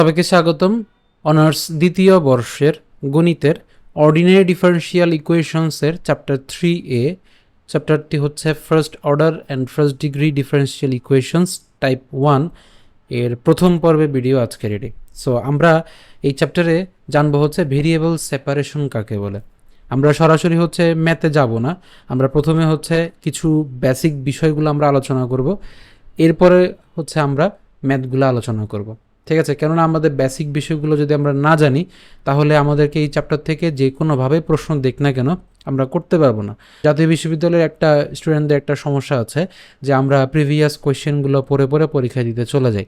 সবাইকে স্বাগতম। অনার্স দ্বিতীয় বর্ষের গণিতের অর্ডিনারি ডিফারেন্সিয়াল ইকুয়েশনসের চ্যাপ্টার 3A। চ্যাপ্টারটি হচ্ছে first order and first degree differential equations type 1 এর প্রথম পর্বে ভিডিও আজকে রেডি। সো আমরা এই চ্যাপ্টারে জানবো হচ্ছে ভেরিয়েবল সেপারেশন কাকে বলে। আমরা সরাসরি হচ্ছে ম্যাথে যাব না, আমরা প্রথমে হচ্ছে কিছু বেসিক বিষয়গুলো আমরা আলোচনা করব, এরপরে হচ্ছে আমরা ম্যাথগুলো আলোচনা করব। ঠিক আছে, কেননা আমাদের বেসিক বিষয়গুলো যদি আমরা না জানি তাহলে আমাদেরকে এই চ্যাপ্টার থেকে যে কোনোভাবে প্রশ্ন দেখ না কেন আমরা করতে পারবো না। জাতীয় বিশ্ববিদ্যালয়ের একটা স্টুডেন্টদের একটা সমস্যা আছে যে আমরা প্রিভিয়াস কোয়েশ্চেনগুলো পড়ে পড়ে পরীক্ষা দিতে চলে যাই,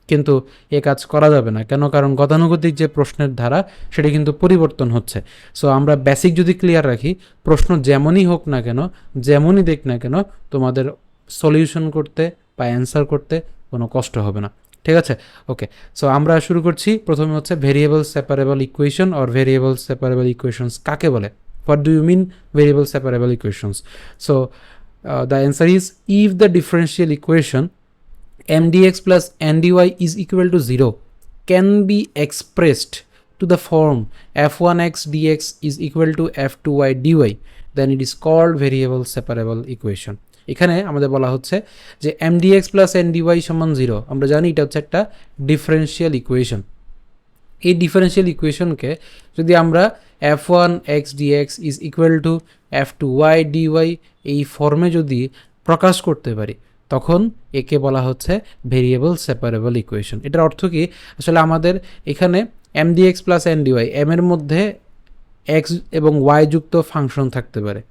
কিন্তু এ কাজ করা যাবে না। কেন? কারণ গতানুগতিক যে প্রশ্নের ধারা সেটা কিন্তু পরিবর্তন হচ্ছে। সো আমরা বেসিক যদি ক্লিয়ার রাখি, প্রশ্ন যেমনই হোক না কেন, যেমনই দেখ না কেন, তোমাদের সলিউশন করতে বা অ্যান্সার করতে কোনো কষ্ট হবে না। ঠিক আছে, ওকে। সো আমরা শুরু করছি। প্রথমে হচ্ছে variable separable equation or variable separable equations কাকে বলে। What do you mean variable separable equations? So the answer is if the differential equation mdx plus ndy is equal to 0 can be expressed to the form f1x dx is equal to f2y dy, then it is called variable separable equation. এখানে আমাদের বলা হচ্ছে যে mdx plus ndy সমান 0, আমরা জানি এটা হচ্ছে একটা ডিফারেন্সিয়াল ইকুয়েশন। এই ডিফারেন্সিয়াল ইকুয়েশনকে যদি আমরা f1x dx is equal to f2y dy এই ফর্মে যদি প্রকাশ করতে পারি তখন একে বলা হচ্ছে ভেরিয়েবল সেপারেবল ইকুয়েশন। এটার অর্থ কি? আসলে আমাদের এখানে mdx প্লাস ndy, m এর মধ্যে x এবং y যুক্ত ফাংশন থাকতে পারে,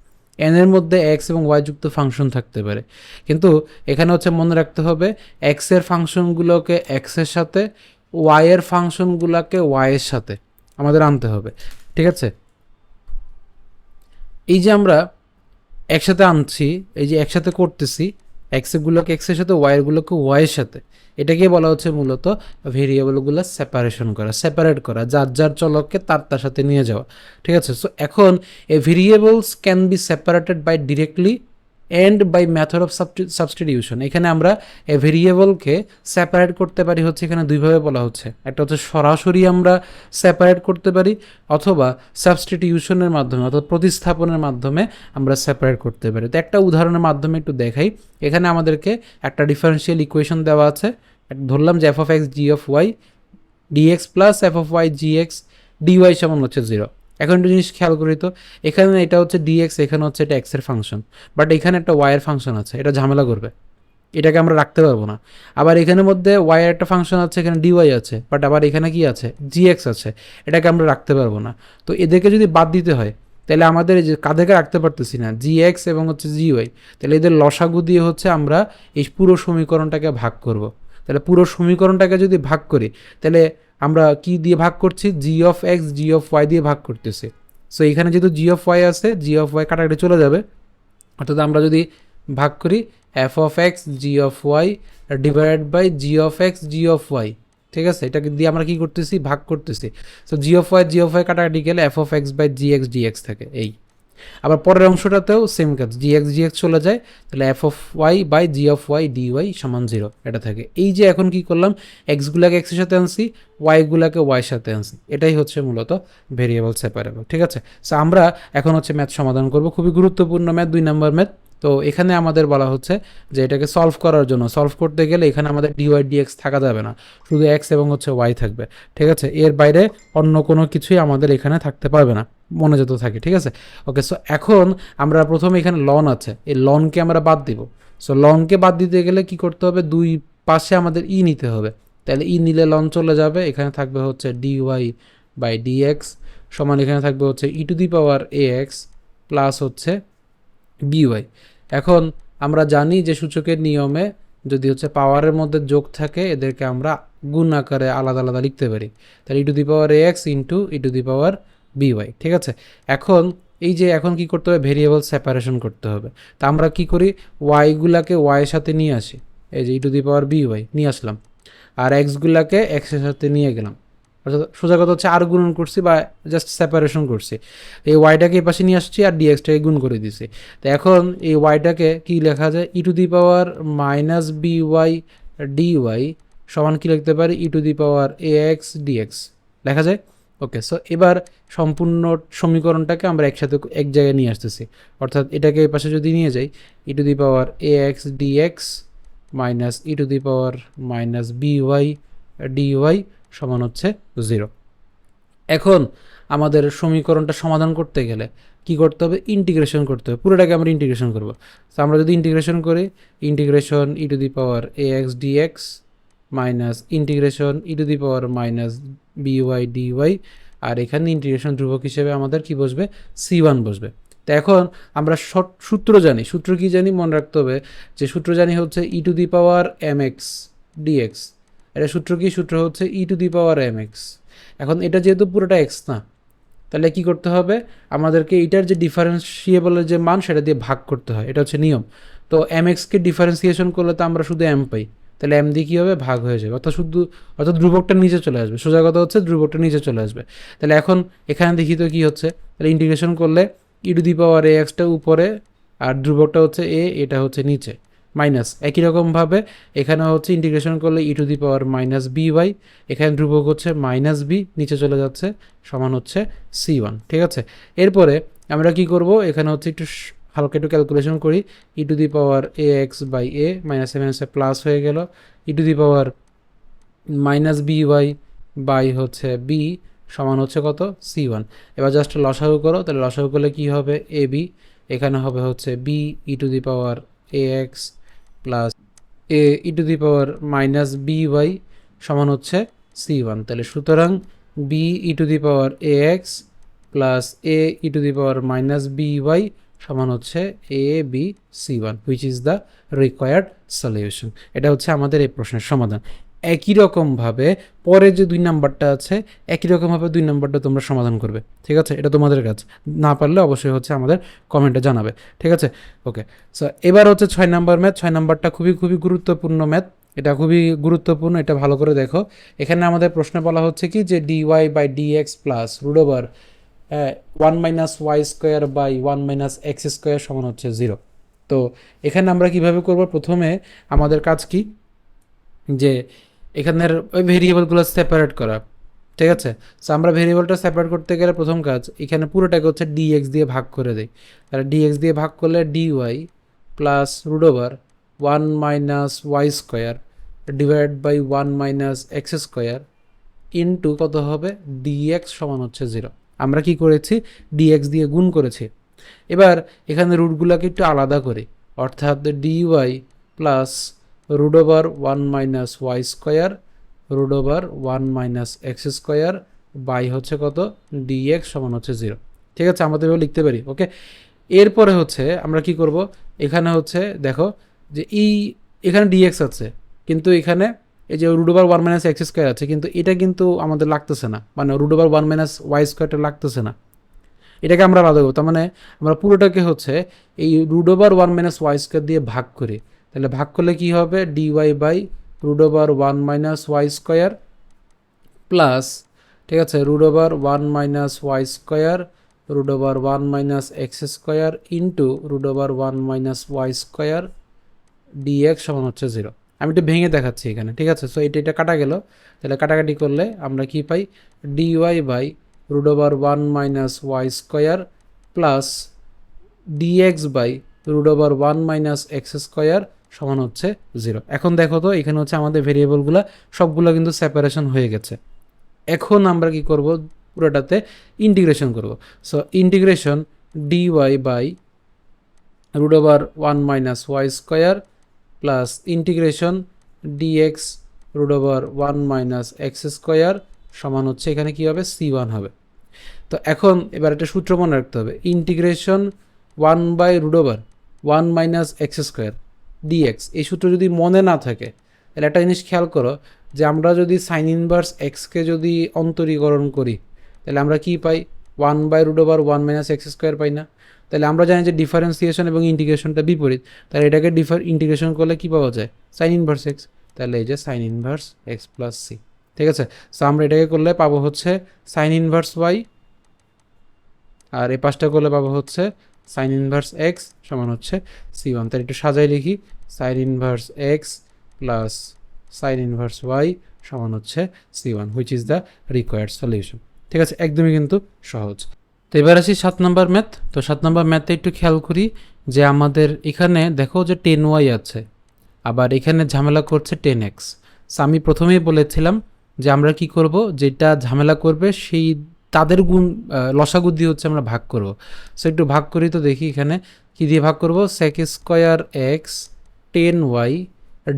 n এর মধ্যে x এবং y যুক্ত ফাংশন থাকতে পারে, কিন্তু এখানে হচ্ছে মনে রাখতে হবে x এর ফাংশনগুলোকে x এর সাথে, y এর ফাংশনগুলোকে y এর সাথে আমাদের আনতে হবে। ঠিক আছে, এই যে আমরা একসাথে আনছি, এই যে একসাথে করতেছি এক্সগুলোকে এক্সের সাথে ওয়াইগুলোকে ওয়াইয়ের সাথে, এটাকে বলা হচ্ছে মূলত ভেরিয়েবলগুলো সেপারেশন করা, সেপারেট করা, যার যার চলককে তার সাথে নিয়ে যাওয়া। ঠিক আছে, সো এখন a variables can be separated by directly and by method of substitution. এখানে আমরা এ ভেরিয়েবলকে সেপারেট করতে পারি হচ্ছে এখানে দুইভাবে বলা হচ্ছে। একটা হচ্ছে সরাসরি আমরা সেপারেট করতে পারি, অথবা সাবস্টিটিউশনের মাধ্যমে অর্থাৎ প্রতিস্থাপনের মাধ্যমে আমরা সেপারেট করতে পারি। তো একটা উদাহরণের মাধ্যমে একটু দেখাই। এখানে আমাদেরকে একটা ডিফারেন্সিয়াল ইকুয়েশন দেওয়া আছে, ধরলাম যে f of x g of y dx plus f of y g x dy সমান হচ্ছে 0। এখন একটা জিনিস খেয়াল করি তো, এখানে এটা হচ্ছে ডিএক্স, এখানে হচ্ছে এটা এক্সের ফাংশন, বাট এখানে একটা ওয়াইয়ের ফাংশন আছে, এটা ঝামেলা করবে, এটাকে আমরা রাখতে পারবো না। আবার এখানের মধ্যে ওয়াইয়ের একটা ফাংশন আছে, এখানে ডিওয়াই আছে, বাট আবার এখানে কি আছে, জিএক্স আছে, এটাকে আমরা রাখতে পারবো না। তো এদেরকে যদি বাদ দিতে হয় তাহলে আমাদের এই যে কাদেরকে রাখতে পারতেছি না, জিএক্স এবং হচ্ছে জিওয়াই, তাহলে এদের লসাগু দিয়ে হচ্ছে আমরা এই পুরো সমীকরণটাকে ভাগ করব। তাহলে পুরো সমীকরণটাকে যদি ভাগ করি তাহলে আমরা কি দিয়ে ভাগ করছি, g of x g of y দিয়ে ভাগ করতেছি। সো এখানে যেহেতু জি অফ ওয়াই আছে, জি অফ ওয়াই কাটাকাটি চলে যাবে, অর্থাৎ আমরা যদি ভাগ করি f of x g of y divided by g of x g of y. ঠিক আছে, এটাকে দিয়ে আমরা কি করতেছি, ভাগ করতেছি। সো জি অফ ওয়াই কাটাকাটি গেলে f of x by g x dx থাকে। এই আবার পরের অংশটাতেও সেম কাজ, জিএক্স চলে যায়, তাহলে f of y by g of y dy সমান 0 এটা থাকে। এই যে এখন কি করলাম, এক্সগুলাকে এক্সের সাথে আনছি, ওয়াইগুলাকে ওয়াইয়ের সাথে আনছি, এটাই হচ্ছে মূলত ভেরিয়েবল সেপারেবল। ঠিক আছে, সো আমরা এখন হচ্ছে ম্যাথ সমাধান করব, খুবই গুরুত্বপূর্ণ ম্যাথ, 2 নম্বর ম্যাথ। তো এখানে আমাদের বলা হচ্ছে যে এটাকে সলভ করার জন্য, সলভ করতে গেলে এখানে আমাদের ডিওয়াই ডিএক্স থাকা যাবে না, শুধু এক্স এবং হচ্ছে ওয়াই থাকবে। ঠিক আছে, এর বাইরে অন্য কোনো কিছুই আমাদের এখানে থাকতে পারবে না, মনে যেত থাকে। ঠিক আছে, ওকে। সো এখন আমরা প্রথমে এখানে লন আছে, এই লনকে আমরা বাদ দিব। সো লনকে বাদ দিতে গেলে কি করতে হবে, দুই পাশে আমাদের ই নিতে হবে, তাহলে ই নিলে লন চলে যাবে, এখানে থাকবে হচ্ছে ডিওয়াই বাই ডিএক্স সমান এখানে থাকবে হচ্ছে e to the power a x plus হচ্ছে বিওয়াই। এখন আমরা জানি যে সূচকের নিয়মে যদি হচ্ছে পাওয়ারের মধ্যে যোগ থাকে এদেরকে আমরা গুণ আকারে আলাদা আলাদা লিখতে পারি, তাহলে e to the power a x into e to the power b y. ঠিক আছে, এখন এই যে এখন কি করতে হবে, ভেরিয়েবল সেপারেশন করতে হবে। তা আমরা কি করি, ওয়াইগুলাকে ওয়াইয়ের সাথে নিয়ে আসি, এই যে ই টু দি পাওয়ার বিওয়াই নিয়ে আসলাম, আর এক্সগুলাকে এক্সের সাথে নিয়ে গেলাম, অর্থাৎ সোজা কথা হচ্ছে আর গুণন করছি বা জাস্ট সেপারেশন করছি। এই ওয়াইটাকে এই পাশে নিয়ে আসছি আর ডিএক্সটাকে গুণ করে দিছি। তো এখন এই ওয়াইটাকে কি লেখা যায়, e to the power minus b y d y সমান কি লিখতে পারি e to the power a x d x লেখা যায়। ওকে, সো এবার সম্পূর্ণ সমীকরণটাকে আমরা একসাথে এক জায়গায় নিয়ে আসতেছি, অর্থাৎ এটাকে এই পাশে যদি নিয়ে যাই e to the power a x d x minus e to the power minus b y dy সমান হচ্ছে 0। এখন আমাদের সমীকরণটা সমাধান করতে গেলে কি করতে হবে, ইন্টিগ্রেশন করতে হবে, পুরোটাকে আমরা ইন্টিগ্রেশন করব। তো আমরা যদি ইন্টিগ্রেশন করি integration e to the power a x d x minus integration e to the power minus b y d y, আর এখানে ইন্টিগ্রেশন ধ্রুবক হিসেবে আমাদের কি বসবে, C1 বসবে। তো এখন আমরা সূত্র জানি, সূত্র কি জানি মনে রাখতে হবে, যে সূত্র জানি হচ্ছে e to the power m x d x. এটা সূত্র কি, সূত্র হচ্ছে e to the power m x. এখন এটা যেহেতু পুরোটা এক্স না, তাহলে কি করতে হবে, আমাদেরকে এটার যে ডিফারেন্সিয়েবলের যে মান সেটা দিয়ে ভাগ করতে হয়, এটা হচ্ছে নিয়ম। তো এম এক্সকে ডিফারেন্সিয়েশন করলে তো আমরা শুধু এম পাই, তাহলে এম দিয়ে কী হবে, ভাগ হয়ে যাবে, অর্থাৎ ধ্রুবকটা নিচে চলে আসবে। সোজা কথা হচ্ছে ধ্রুবকটা নিচে চলে আসবে। তাহলে এখন এখানে দেখি তো কী হচ্ছে, তাহলে ইন্টিগ্রেশন করলে e to the power A extra উপরে আর ধ্রুবকটা হচ্ছে এ, এটা হচ্ছে নিচে, মাইনাস একই রকমভাবে এখানে হচ্ছে ইন্টিগ্রেশন করলে e to the power minus b y, এখানে ধ্রুবক হচ্ছে মাইনাস বি, নিচে চলে যাচ্ছে, সমান হচ্ছে C1। ঠিক আছে, এরপরে আমরা কি করব, এখানে হচ্ছে একটু হালকা একটু ক্যালকুলেশন করি, e to the power a x by a minus a মাইনাসে প্লাস হয়ে গেল, e to the power minus b y by হচ্ছে বি সমান হচ্ছে কত, C1। এবার জাস্ট লসাগু করো, তাহলে লসাগু করলে কী হবে, এ বি, এখানে হবে হচ্ছে b e to the power a x plus a e to the power minus b y সমান হচ্ছে C1। তাহলে সুতরাং b e to the power a x plus a e to the power minus b y সমান হচ্ছে a b C1, which is the required solution. এটা হচ্ছে আমাদের এই প্রশ্নের সমাধান। একই রকমভাবে পরে যে 2 নাম্বারটা আছে, একই রকমভাবে 2 নাম্বারটা তোমরা সমাধান করবে। ঠিক আছে, এটা তোমাদের কাজ, না পারলে অবশ্যই হচ্ছে আমাদের কমেন্টে জানাবে। ঠিক আছে, ওকে। সো এবার হচ্ছে 6 নাম্বার ম্যাথ। 6 নাম্বারটা খুবই খুবই গুরুত্বপূর্ণ ম্যাথ, এটা খুবই গুরুত্বপূর্ণ, এটা ভালো করে দেখো। এখানে আমাদের প্রশ্নে বলা হচ্ছে কি, যে dy by dx plus root over 1 minus y square by 1 minus x square সমান হচ্ছে 0। তো এখানে আমরা কিভাবে করব, প্রথমে আমাদের কাজ কি, যে এখানের ওই ভেরিয়েবলগুলো সেপারেট করা। ঠিক আছে, সো আমরা ভেরিয়েবলটা সেপারেট করতে গেলে প্রথম কাজ, এখানে পুরোটাকে হচ্ছে ডিএক্স দিয়ে ভাগ করে দেই। তাহলে ডিএক্স দিয়ে ভাগ করলে dy plus root over 1 minus y square divide by 1 minus x square into কত হবে, ডিএক্স সমান হচ্ছে 0। আমরা কি করেছি, ডিএক্স দিয়ে গুণ করেছি। এবার এখানে রুটগুলোকে একটু আলাদা করি, অর্থাৎ dy plus root over 1 minus y square root over 1 minus x square by হচ্ছে কত, ডিএক্স সমান হচ্ছে 0। ঠিক আছে, আমাদের এভাবে লিখতে পারি। ওকে, এরপরে হচ্ছে আমরা কি করব, এখানে হচ্ছে দেখো যে এখানে ডিএক্স আছে, কিন্তু এখানে এই যে root over 1 minus x square আছে, কিন্তু এটা কিন্তু আমাদের লাগতেছে না, মানে রুট ওভার 1 মাইনাস ওয়াই স্কোয়ারটা লাগতেছে না, এটাকে আমরা আলাদা করবো। তার মানে আমরা পুরোটাকে হচ্ছে এই root over 1 minus y square দিয়ে ভাগ করি। তাহলে ভাগ করলে কি হবে, dy by root over 1 minus y square plus, ঠিক আছে, root over 1 minus y square root over 1 minus x square into root over 1 minus y square dx সমান হচ্ছে 0। আমি একটু ভেঙে দেখাচ্ছি এখানে। ঠিক আছে, সো এটা কাটা গেল, তাহলে কাটাকাটি করলে আমরা কি পাই, d y by root over 1 minus y square plus d x by root over 1 minus x square সমান হচ্ছে 0। এখন দেখো তো এখানে হচ্ছে আমাদের ভেরিয়েবলগুলো সবগুলো কিন্তু সেপারেশন হয়ে গেছে। এখন আমরা কি করব, পুরোটাতে ইন্টিগ্রেশন করব। So integration dy by root over 1 minus y square plus integration dx root over 1 minus x square সমান হচ্ছে, এখানে কী হবে, C1 হবে। তো এখন এবার একটা সূত্র মনে রাখতে হবে, integration 1 by root over 1 minus x square dx, এই সূত্র যদি মনে না থাকে তাহলে একটা জিনিস খেয়াল করো, যে আমরা যদি সাইন ইনভার্স এক্সকে যদি অন্তরীকরণ করি তাহলে আমরা কি পাই, 1 by root over 1 minus x square পাই না। তাহলে আমরা জানি যে ডিফারেন্সিয়েশন এবং ইন্টিগ্রেশনটা বিপরীত, তাহলে এটাকে ইন্টিগ্রেশন করলে কী পাওয়া যায়, সাইন ইনভার্স এক্স। তাহলে এই যে sine inverse x plus c. ঠিক আছে, সো আমরা এটাকে করলে পাবো হচ্ছে সাইন ইনভার্স ওয়াই, আর এই পাশটা করলে পাবো হচ্ছে সাইন ইনভার্স এক্স সমান হচ্ছে C1। তাহলে একটু সাজাই লিখি, sine inverse x plus sine inverse y সমান হচ্ছে C1, which is the required solution. ঠিক আছে, একদমই কিন্তু সহজ। তো এবার আসি 7 নম্বর ম্যাথ। তো 7 নম্বর ম্যাথে একটু খেয়াল করি যে আমাদের এখানে দেখো যে 10y আছে, আবার এখানে ঝামেলা করছে 10x। সো আমি প্রথমেই বলেছিলাম যে আমরা কি করব, যেটা ঝামেলা করবে সেই তাদের গুণ লসাগু দিয়ে হচ্ছে আমরা ভাগ করব। সো একটু ভাগ করি, তো দেখি এখানে কি দিয়ে ভাগ করব, sec square x 10y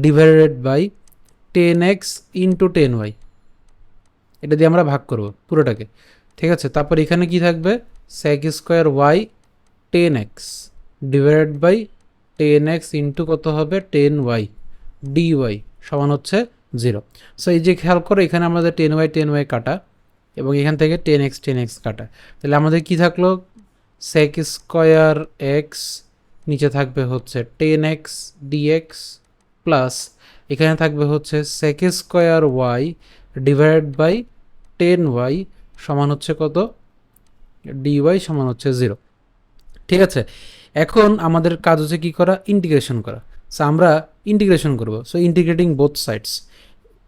divided by 10x into 10y, এটা দিয়ে আমরা ভাগ করব পুরোটাকে। ঠিক আছে, তারপর এখানে কি থাকবে, sec square y 10x divided by 10x into কত হবে 10y dy সমান হচ্ছে 0। সো এই যে খেয়াল করো এখানে আমাদের 10y কাটা এবং এখান থেকে 10x কাটা, তাহলে আমাদের কি থাকলো, sec স্কোয়ার এক্স নিচে থাকবে হচ্ছে 10x dx প্লাস এখানে থাকবে হচ্ছে sec square y divided by 10y সমান হচ্ছে কত, dy সমান হচ্ছে 0। ঠিক আছে, এখন আমাদের কাজ হচ্ছে কি করা, ইন্টিগ্রেশন করা। সো আমরা ইন্টিগ্রেশন করব। সো ইন্টিগ্রেটিং বোথ সাইডস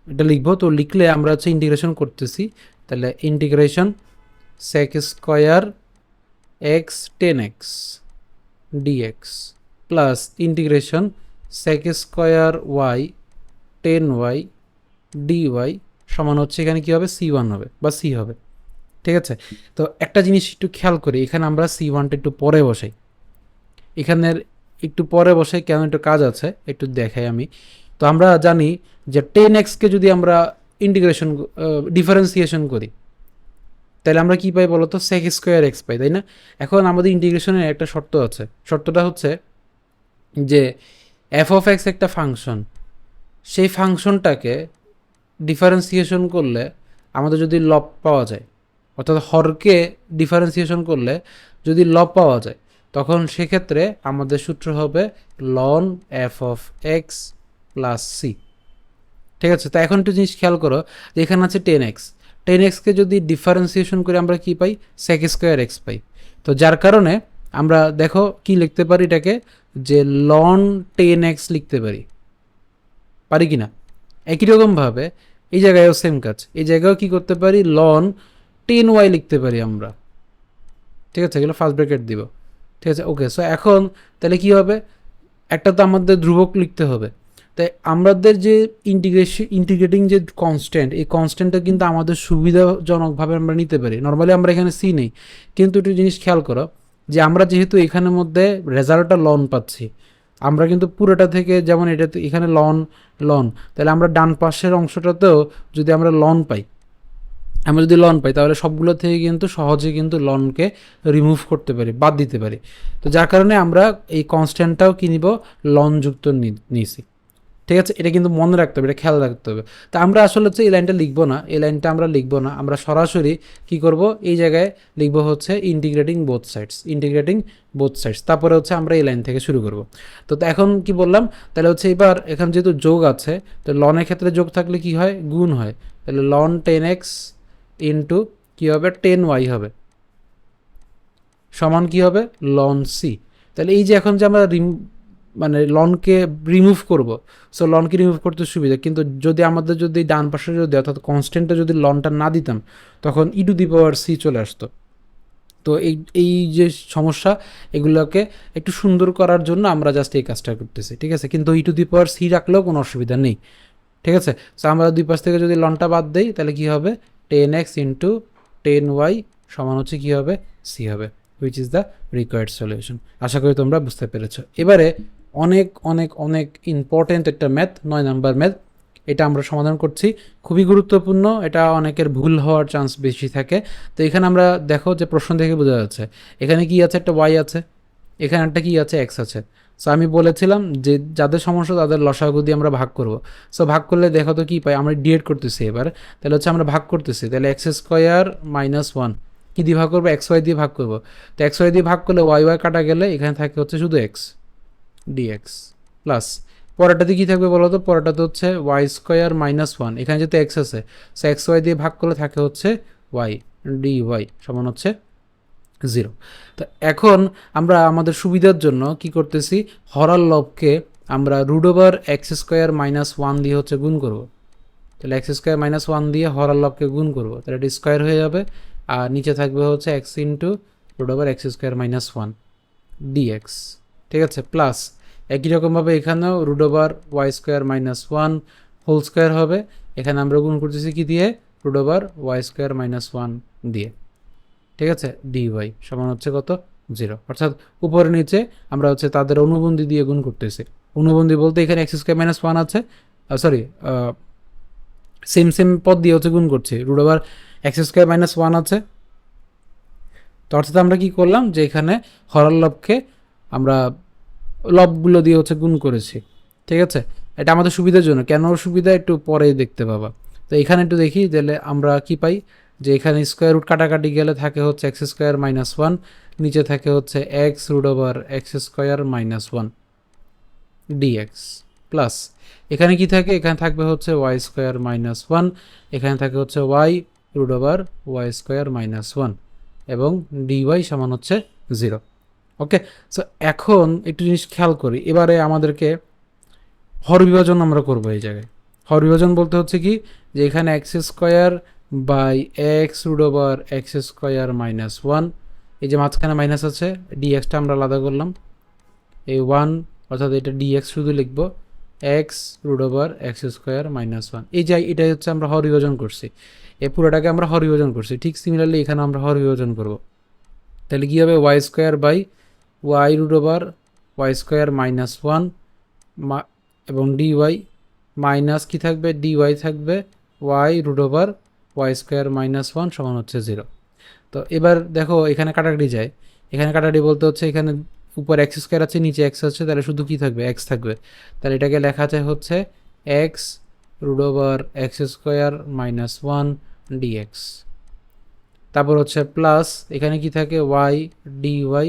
এটা লিখবো। তো লিখলে আমরা হচ্ছে ইন্টিগ্রেশন করতেছি, তাহলে integration sec square x 10x dx plus integration sec square y 10y dy সমান হচ্ছে এখানে কি হবে, C1 হবে বা C হবে। ঠিক আছে, তো একটা জিনিস একটু খেয়াল করি, এখানে আমরা C1টা একটু পরে বসাই, এখানের একটু পরে বসাই, কেন একটু কাজ আছে একটু দেখাই আমি। তো আমরা জানি যে 10xকে যদি আমরা ইন্টিগ্রেশন ডিফারেন্সিয়েশন করি তাহলে আমরা কি পাই বলতো, sec স্কোয়ার এক্স পাই, তাই না? এখন আমাদের ইন্টিগ্রেশনের একটা শর্ত আছে, শর্তটা হচ্ছে যে এফ অফ এক্স একটা ফাংশন, সেই ফাংশনটাকে ডিফারেন্সিয়েশন করলে আমাদের যদি লব পাওয়া যায়, অর্থাৎ হরকে ডিফারেন্সিয়েশন করলে যদি লব পাওয়া যায়, তখন সেক্ষেত্রে আমাদের সূত্র হবে loan f of x plus c. ঠিক আছে, তো এখন একটু জিনিস খেয়াল করো যে এখানে আছে 10xকে যদি ডিফারেন্সিয়েশন করে আমরা কি পাই, sec স্কোয়ার এক্স পাই। তো যার কারণে আমরা দেখো কি লিখতে পারি এটাকে, যে লন 10x লিখতে পারি, পারি কি না? একই রকমভাবে এই জায়গায়ও সেম কাজ, এই জায়গায়ও কি করতে পারি, লন 10y লিখতে পারি আমরা। ঠিক আছে, এগুলো ফার্স্ট ব্র্যাকেট দিব। ঠিক আছে, ওকে। সো এখন তাহলে কি হবে, একটা তো আমাদের ধ্রুবক লিখতে হবে, তাই আমাদের যে ইন্টিগ্রেটিং যে কনস্ট্যান্ট, এই কনস্ট্যান্টটা কিন্তু আমাদের সুবিধাজনকভাবে আমরা নিতে পারি। নর্মালি আমরা এখানে সি নেই, কিন্তু একটু জিনিস খেয়াল করো যে আমরা যেহেতু এখানের মধ্যে রেজাল্টটা লন পাচ্ছি, আমরা কিন্তু পুরোটা থেকে যেমন এটাতে এখানে লন লন, তাহলে আমরা ডান পাশের অংশটাতেও যদি আমরা লন পাই, তাহলে সবগুলো থেকে কিন্তু সহজে কিন্তু লনকে রিমুভ করতে পারি, বাদ দিতে পারি। তো যার কারণে আমরা এই কনস্ট্যান্টটাও কি নিব, লনযুক্ত নিয়েছি। ঠিক আছে, এটা কিন্তু মনে রাখতে হবে, এটা খেয়াল রাখতে হবে। তা আমরা আসলে হচ্ছে এই লাইনটা লিখবো না, এই লাইনটা আমরা লিখবো না, আমরা সরাসরি কি করব, এই জায়গায় লিখবো হচ্ছে ইন্টিগ্রেটিং বোথ সাইডস, তারপরে হচ্ছে আমরা এই লাইন থেকে শুরু করব। তো এখন কি বললাম, তাহলে হচ্ছে এবার এখানে যেহেতু যোগ আছে, তো লনের ক্ষেত্রে যোগ থাকলে কি হয়, গুণ হয়, তাহলে লন 10x ইন্টু কী হবে 10y হবে সমান কি হবে, লন সি। তাহলে এই যে এখন যে আমরা মানে লনকে রিমুভ করব, সো লনকে রিমুভ করতে সুবিধা, কিন্তু যদি ডান পাশে যদি অর্থাৎ কনস্ট্যান্টে যদি লনটা না দিতাম, তখন ই টু দি পাওয়ার সি চলে আসতো। তো এই যে সমস্যা, এগুলোকে একটু সুন্দর করার জন্য আমরা জাস্ট এই কাজটা করতেছি। ঠিক আছে, কিন্তু ই টু দি পাওয়ার সি রাখলেও কোনো অসুবিধা নেই। ঠিক আছে, সো আমরা দুই পাশ থেকে যদি লনটা বাদ দেই, তাহলে কি হবে, 10x ইন্টু 10y সমান হচ্ছে কী হবে, সি হবে, which is the required solution. আশা করি তোমরা বুঝতে পেরেছ। এবারে অনেক অনেক অনেক ইম্পর্টেন্ট একটা ম্যাথ, 9 নাম্বার ম্যাথ, এটা আমরা সমাধান করছি, খুবই গুরুত্বপূর্ণ, এটা অনেকের ভুল হওয়ার চান্স বেশি থাকে। তো এখানে আমরা দেখো যে প্রশ্ন থেকে বোঝা যাচ্ছে, এখানে কি আছে, একটা y আছে, এখানে একটা কি আছে, x আছে। সো আমি বলেছিলাম যে যাদের সমস্যা তাদের লসাগু দিয়ে আমরা ভাগ করব। সো ভাগ করলে দেখো তো কী পাই, আমরা ডিএড করতেছি এবার, তাহলে হচ্ছে আমরা ভাগ করতেছি, তাহলে এক্স স্কোয়ার মাইনাস 1 কী দিয়ে ভাগ করবো, XY দিয়ে ভাগ করবো। তো XY দিয়ে ভাগ করলে y কাটা গেলে এখানে থাকে হচ্ছে শুধু x dx প্লাস পরেরটাতে কী থাকবে বলো তো, পরেরটাতে হচ্ছে y স্কোয়ার মাইনাস 1, এখানে যেহেতু x আছে, সো XY দিয়ে ভাগ করলে থাকে হচ্ছে y dy সমান হচ্ছে 0। তো এখন আমরা আমাদের সুবিধার জন্য কি করতেছি, হরার লবকে আমরা root over x square minus one দিয়ে হচ্ছে গুণ করব। তাহলে এক্স স্কোয়ার মাইনাস ওয়ান দিয়ে হরের লবকে গুণ করবো, তাহলে এটা স্কোয়ার হয়ে যাবে, আর নিচে থাকবে হচ্ছে x into root over x square minus one dx. ঠিক আছে, প্লাস একই রকমভাবে এখানেও root over y square minus one whole square হবে, এখানে আমরা গুণ করতেছি কি দিয়ে, root over y square minus one দিয়ে। ঠিক আছে, ডিওয়াই সমান হচ্ছে কত, 0। অর্থাৎ উপরে নিচে আমরা হচ্ছে তাদের অনুবন্ধী দিয়ে গুণ করতেছি। অনুবন্ধী বলতে এখানে এক্স স্কোয়ার মাইনাস ওয়ান আছে, সরি সেম সেম পদ দিয়ে হচ্ছে গুণ করছি, root over x square minus one আছে। তো অর্থাৎ আমরা কি করলাম, যে এখানে হরর লবকে আমরা লবগুলো দিয়ে হচ্ছে গুণ করেছি। ঠিক আছে, এটা আমাদের সুবিধার জন্য, কেন সুবিধা একটু পরেই দেখতে পাবা। তো এখানে একটু দেখি, তাহলে আমরা কি পাই, যে এখানে স্কোয়ার রুট কাটাকাটি গেলে থাকে হচ্ছে এক্স স্কোয়ার মাইনাস ওয়ান, নিচে থাকে হচ্ছে x root over x square minus one dx, plus এখানে কি থাকে, এখানে থাকবে হচ্ছে ওয়াই স্কোয়ার মাইনাস ওয়ান, এখানে থাকে হচ্ছে y root over y square minus one, এবং ডিওয়াই সমান হচ্ছে 0। ওকে, সো এখন একটু জিনিস খেয়াল করি, এবারে আমাদেরকে হর বিভাজন আমরা করবো এই জায়গায়। হর বিভাজন বলতে হচ্ছে কি, যে এখানে x square by x root over x square minus one, এই যে মাঝখানে মাইনাস আছে, ডিএক্সটা আমরা আলাদা করলাম, এই ওয়ান, অর্থাৎ এটা ডিএক্স শুধু লিখবো, x root over x square minus one, এই যে এটাই হচ্ছে আমরা হর বিভাজন করছি, এই পুরোটাকে আমরা হর বিভাজন করছি। ঠিক সিমিলারলি এখানে আমরা হর বিভাজন করব, তাহলে কী হবে, y square by y root over y square minus one, এবং ডিওয়াই মাইনাস কী থাকবে, ডিওয়াই থাকবে y root over y square minus one সমান হচ্ছে 0। তো এবার দেখো এখানে কাটাকাটি যায়, এখানে কাটাকাটি বলতে হচ্ছে এখানে উপর এক্স স্কোয়ার আছে, নিচে এক্স আছে, তাহলে শুধু কী থাকবে, এক্স থাকবে, তাহলে এটাকে লেখা যায় হচ্ছে x root over x square minus one d x. তারপর হচ্ছে প্লাস এখানে কি থাকে, y d y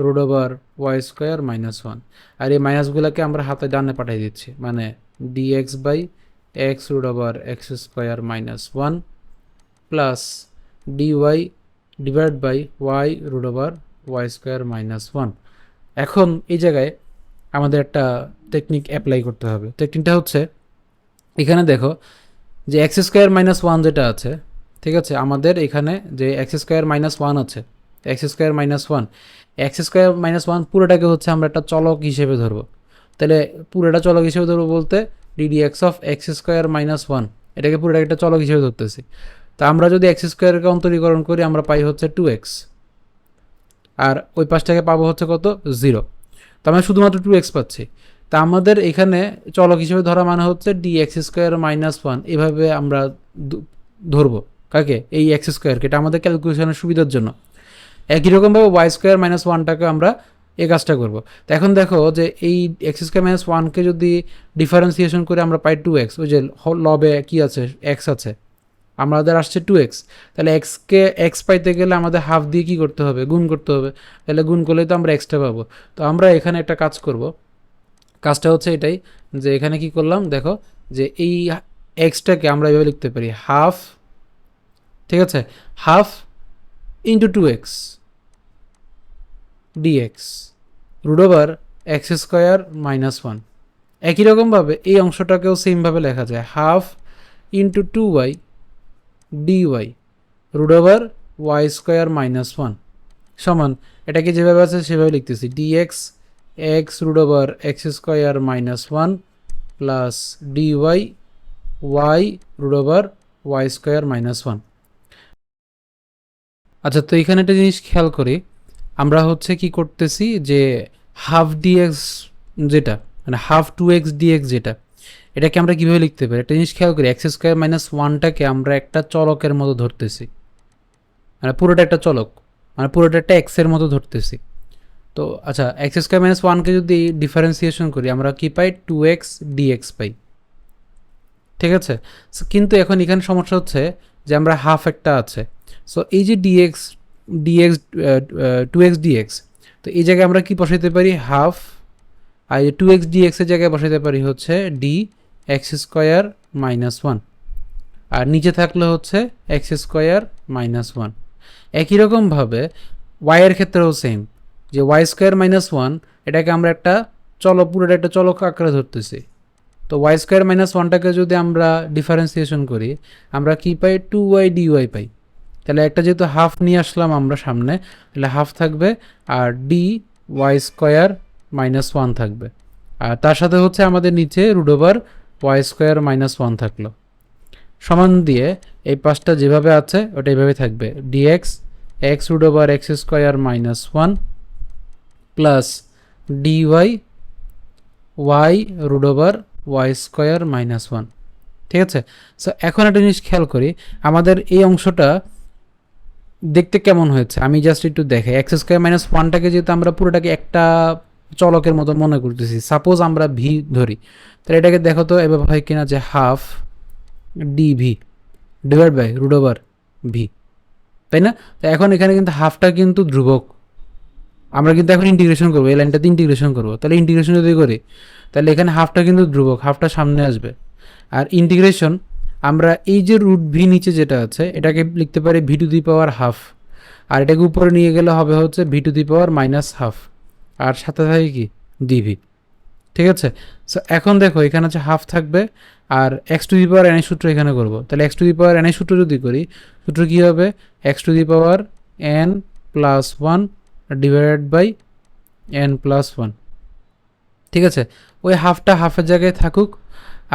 root over y square minus one, আর এই মাইনাসগুলোকে আমরা হাতে ডানে পাঠিয়ে দিচ্ছি, মানে d x by x root over x square minus one plus d y divide by y root over y square minus one. এখন এই জায়গায় আমাদের একটা টেকনিক অ্যাপ্লাই করতে হবে। টেকনিকটা হচ্ছে, এখানে দেখো যে এক্স স্কোয়ার মাইনাস ওয়ান যেটা আছে, ঠিক আছে, আমাদের এখানে যে এক্স স্কোয়ার মাইনাস ওয়ান আছে, x square minus one, x square minus one পুরোটাকে হচ্ছে আমরা একটা চলক হিসেবে ধরবো। তাহলে পুরোটা চলক হিসেবে ধরবো বলতে DD x of x square minus one, এটাকে পুরোটাকে একটা চলক হিসেবে ধরতেছি। তা আমরা যদি এক্স স্কোয়ারকে অন্তরীকরণ করি, আমরা পাই হচ্ছে 2x, আর ওই পাশটাকে পাবো হচ্ছে কত, 0। তো আমরা শুধুমাত্র 2x পাচ্ছি। তা আমাদের এখানে চলক হিসেবে ধরা মানে হচ্ছে d x square minus one, এভাবে আমরা ধরবো কাকে, এই এক্স স্কোয়ারকে, এটা আমাদের ক্যালকুলেশনের সুবিধার জন্য। একই রকমভাবে ওয়াই স্কোয়ার মাইনাস ওয়ানটাকে আমরা এই কাজটা করবো। তো এখন দেখো যে এই এক্স স্কোয়ার মাইনাস ওয়ানকে যদি ডিফারেন্সিয়েশন করে আমরা পাই 2x, ওই যে লবে কি আছে, এক্স আছে, আমাদের আসছে 2x, তাহলে এক্সকে এক্স পাইতে গেলে আমাদের হাফ দিয়ে কী করতে হবে, গুণ করতে হবে, তাহলে গুণ করলেই তো আমরা এক্সটা পাবো। তো আমরা এখানে একটা কাজ করব, কাজটা হচ্ছে এটাই, যে এখানে কি করলাম দেখো, যে এই এক্সটাকে আমরা এভাবে লিখতে পারি হাফ, ঠিক আছে, half into 2x dx root over x square minus one. একই রকমভাবে এই অংশটাকেও সেমভাবে লেখা যায়, half into 2y dy root over y square minus one সমান, এটাকে যেভাবে আছে সেভাবে লিখতেছি, dx x root over x square minus one plus dy y root over y square minus one. আচ্ছা, তো এখানে একটা জিনিস খেয়াল করি, আমরা হচ্ছে কি করতেছি, যে হাফ ডিএক্স যেটা, মানে হাফ 2x ডিএক্স যেটা, এটাকে আমরা কীভাবে লিখতে পারি, একটা জিনিস খেয়াল করি, এক্স স্কোয়ার মাইনাস ওয়ানটাকে আমরা একটা চলকের মতো ধরতেছি, মানে পুরোটা একটা চলক, মানে পুরোটা একটা এক্সের মতো ধরতেছি। তো আচ্ছা, এক্স স্কোয়ার মাইনাস ওয়ানকে যদি ডিফারেন্সিয়েশন করি, আমরা কি পাই, 2x ডিএক্স পাই, ঠিক আছে। কিন্তু এখন এখানে সমস্যা হচ্ছে যে আমরা হাফ একটা আছে, সো এই যে ডিএক্স ডিএক্স 2x ডিএক্স, তো এই জায়গায় আমরা কি বসাইতে পারি, হাফ, আর 2x ডিএক্সের জায়গায় বসাইতে পারি হচ্ছে d x square minus one, আর নিচে থাকলে হচ্ছে এক্স স্কোয়ার মাইনাস ওয়ান। একই রকমভাবে ওয়াইয়ের ক্ষেত্রেও সেম, যে ওয়াই স্কোয়ার মাইনাস ওয়ান, এটাকে আমরা একটা পুরোটা একটা চলক আকারে ধরতেছি। তো ওয়াই স্কোয়ার মাইনাস ওয়ানটাকে যদি আমরা ডিফারেন্সিয়েশন করি, আমরা কি পাই, 2y dy পাই। তাহলে একটা যেহেতু হাফ নিয়ে আসলাম আমরা সামনে, তাহলে হাফ থাকবে, আর d y square minus one থাকবে, আর তার সাথে হচ্ছে আমাদের নিচে root over y square minus one থাকলো। সমান দিয়ে এই পাশটা যেভাবে আছে ওটা এইভাবে থাকবে, dx x root over x square minus one plus dy y root over y square minus one. ঠিক আছে, সো এখন একটা জিনিস খেয়াল করি, আমাদের এই অংশটা দেখতে কেমন হয়েছে আমি জাস্ট একটু দেখাই। এক্স স্কোয়ার মাইনাস ওয়ানটাকে যেহেতু আমরা পুরোটাকে একটা চলকের মতো মনে করতেছি, সাপোজ আমরা ভি ধরি, তাহলে এটাকে দেখো তো এভাবে হয় কিনা, যে half dv divide by root over v, তাই না? তো এখন এখানে কিন্তু হাফটা কিন্তু ধ্রুবক, আমরা কিন্তু এখন ইন্টিগ্রেশন করবো, এই লাইনটাতে ইন্টিগ্রেশন করবো। তাহলে ইন্টিগ্রেশন যদি করি, তাহলে এখানে হাফটা কিন্তু ধ্রুবক, হাফটা সামনে আসবে। আর ইন্টিগ্রেশন আমরা এই যে রুট ভি নিচে যেটা আছে এটাকে লিখতে পারি v to the power half, আর এটাকে উপরে নিয়ে গেলে হবে হচ্ছে v to the power minus half, আর সাথে থাকে কি ডিভি। ঠিক আছে, সো এখন দেখো এখানে হচ্ছে হাফ থাকবে, আর x to the power n সূত্র এখানে করবো। তাহলে x to the power n সূত্র যদি করি, সূত্র কী হবে, x to the power n plus one divided by n plus one. ঠিক আছে, ওই হাফটা হাফের জায়গায় থাকুক,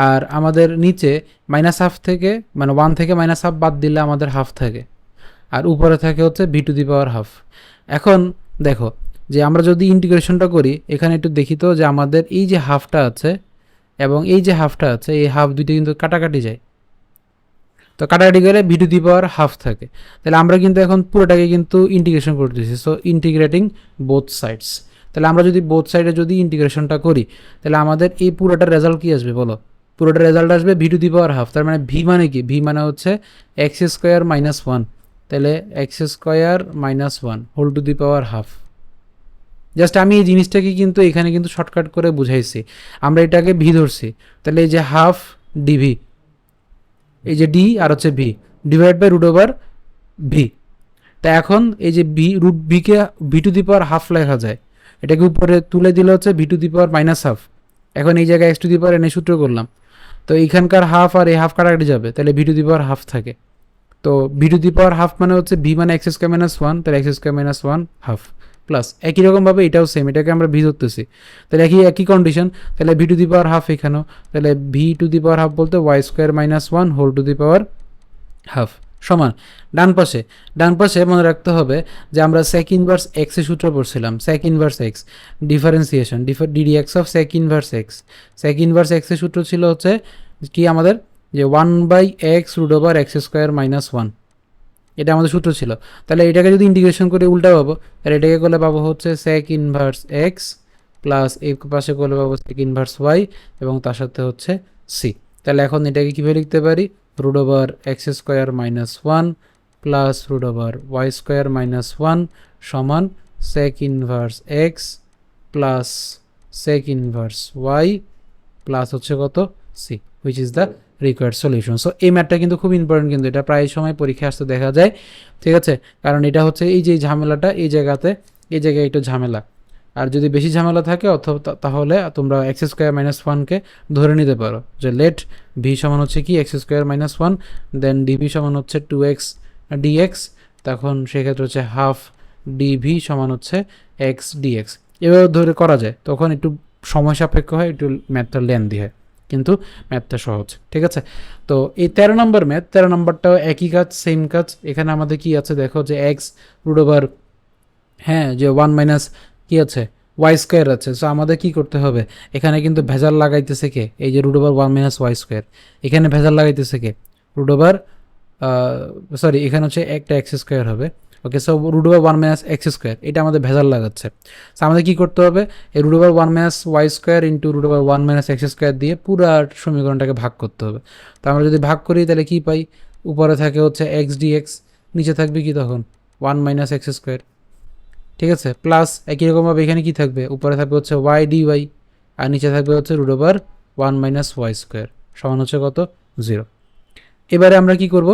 আর আমাদের নিচে মাইনাস হাফ থেকে মানে ওয়ান থেকে মাইনাস হাফ বাদ দিলে আমাদের হাফ থাকে, আর উপরে থাকে হচ্ছে v to the power half. এখন দেখো যে আমরা যদি ইন্টিগ্রেশনটা করি, এখানে একটু দেখি তো যে আমাদের এই যে হাফটা আছে এবং এই যে হাফটা আছে, এই হাফ দুইটা কিন্তু কাটাকাটি যায়। তো কাটাকাটি গেলে V to the power half থাকে। তাহলে আমরা কিন্তু এখন পুরোটাকে কিন্তু ইন্টিগ্রেশন করতেছি, সো ইন্টিগ্রেটিং বোথ সাইডস। তাহলে আমরা যদি বোথ সাইডে যদি ইন্টিগ্রেশনটা করি, তাহলে আমাদের এই পুরোটার রেজাল্ট কী আসবে বলো? পুরোটার রেজাল্ট আসবে v to the power half. তার মানে ভি মানে কি? ভি মানে হচ্ছে এক্স স্কোয়ার মাইনাস ওয়ান, তাহলে x square minus one whole to the power half. Just আমি এই জিনিসটাকে কিন্তু এখানে কিন্তু শর্টকাট করে বুঝাইছি, আমরা এটাকে ভি ধরছি, তাহলে এই যে হাফ ডিভি, এই যে ডি আর হচ্ছে v divide by root over v. তা এখন এই যে ভি রুট ভিকে v to the power half লেখা যায়, এটাকে উপরে তুলে দিলে হচ্ছে v to the power minus half. এখন এই জায়গায় এক্স টু দি পাওয়ার এনে সূত্র করলাম, তো এইখানকার হাফ আর এই হাফ কাটাকাটি যাবে, তাহলে v to the power half থাকে। তো V to the power half মানে হচ্ছে ভি মানে এক্স স্কোয়ার মাইনাস ওয়ান, তাহলে x square minus one half plus একই রকমভাবে এটাও সেম, এটাকে আমরা ভি ধরতেছি, তাহলে একই কন্ডিশন, তাহলে v to the power half এখানেও, তাহলে v to the power half বলতে y square minus one whole to the power half সমান। ডান পাশে মনে রাখতে হবে যে আমরা সেক ইনভার্স এক্সের সূত্র পড়ছিলাম, sec inverse x differentiation d d x of sec inverse x. Sec inverse এক্সের সূত্র ছিল হচ্ছে কি আমাদের, যে one by x root over x square minus one, এটা আমাদের সূত্র ছিল। তাহলে এটাকে যদি ইন্টিগ্রেশন করে উল্টা পাবো, তাহলে এটাকে করলে পাবো হচ্ছে সেক ইনভার্স এক্স প্লাস এই পাশে করলে পাবো সেক ইনভার্স ওয়াই এবং তার সাথে হচ্ছে সি। তাহলে এখন এটাকে কীভাবে লিখতে পারি, root over x square minus one plus root over y square minus one সমান sec inverse x plus sec inverse y plus হচ্ছে কত c, which is the required solution. So এই ম্যাথটা কিন্তু খুব ইম্পর্টেন্ট, কিন্তু এটা প্রায় সময় পরীক্ষা আসতে দেখা যায়। ঠিক আছে, কারণ এটা হচ্ছে এই যে ঝামেলাটা এই জায়গায় একটু ঝামেলা, আর যদি বেশি ঝামেলা থাকে অথবা তাহলে তোমরা এক্স স্কোয়ার মাইনাস ওয়ানকে ধরে নিতে পারো যে লেট ভি সমান হচ্ছে কি এক্স স্কোয়ার মাইনাস ওয়ান, দেন ডিভি সমান হচ্ছে টু এক্স ডিএক্স, তখন সেক্ষেত্রে হচ্ছে হাফ ডিভি সমান হচ্ছে এক্স ডিএক্স। এভাবে ধরে করা যায়, তখন একটু সময় সাপেক্ষ হয়, একটু ম্যাথটা লেন্দি হয়, কিন্তু ম্যাথটা সহজ। ঠিক আছে, তো এই 13 নম্বর ম্যাথ, 13 নম্বরটাও একই কাজ, সেম কাজ। এখানে আমাদের কি আছে দেখো, যে এক্স রুট ওভার হ্যাঁ যে ওয়ান মাইনাস কি আছে ওয়াই স্কোয়ার আছে। সো আমাদের কি করতে হবে, এখানে কিন্তু ভেজাল লাগাইতেছে কে, এই যে root over one minus y square, এখানে ভেজাল লাগাইতেছে কে, রুট ওভার সরি এখানে হচ্ছে একটা এক্স স্কোয়ার হবে। Okay, so root over one minus x square এটা আমাদের ভেজাল লাগাচ্ছে। সো আমাদের কী করতে হবে, এই root over one minus y square into root over one minus x square দিয়ে পুরো সমীকরণটাকে ভাগ করতে হবে। তো আমরা যদি ভাগ করি তাহলে কী পাই, উপরে থাকে হচ্ছে এক্স ডিএক্স, নিচে থাকবে কি তখন ওয়ান মাইনাস এক্স স্কোয়ার। ঠিক আছে, প্লাস একই রকমভাবে এখানে কি থাকবে, উপরে থাকবে হচ্ছে ওয়াই ডি ওয়াই, আর নিচে থাকবে হচ্ছে root over one minus y square সমান হচ্ছে কত, 0। এবারে আমরা কি করব,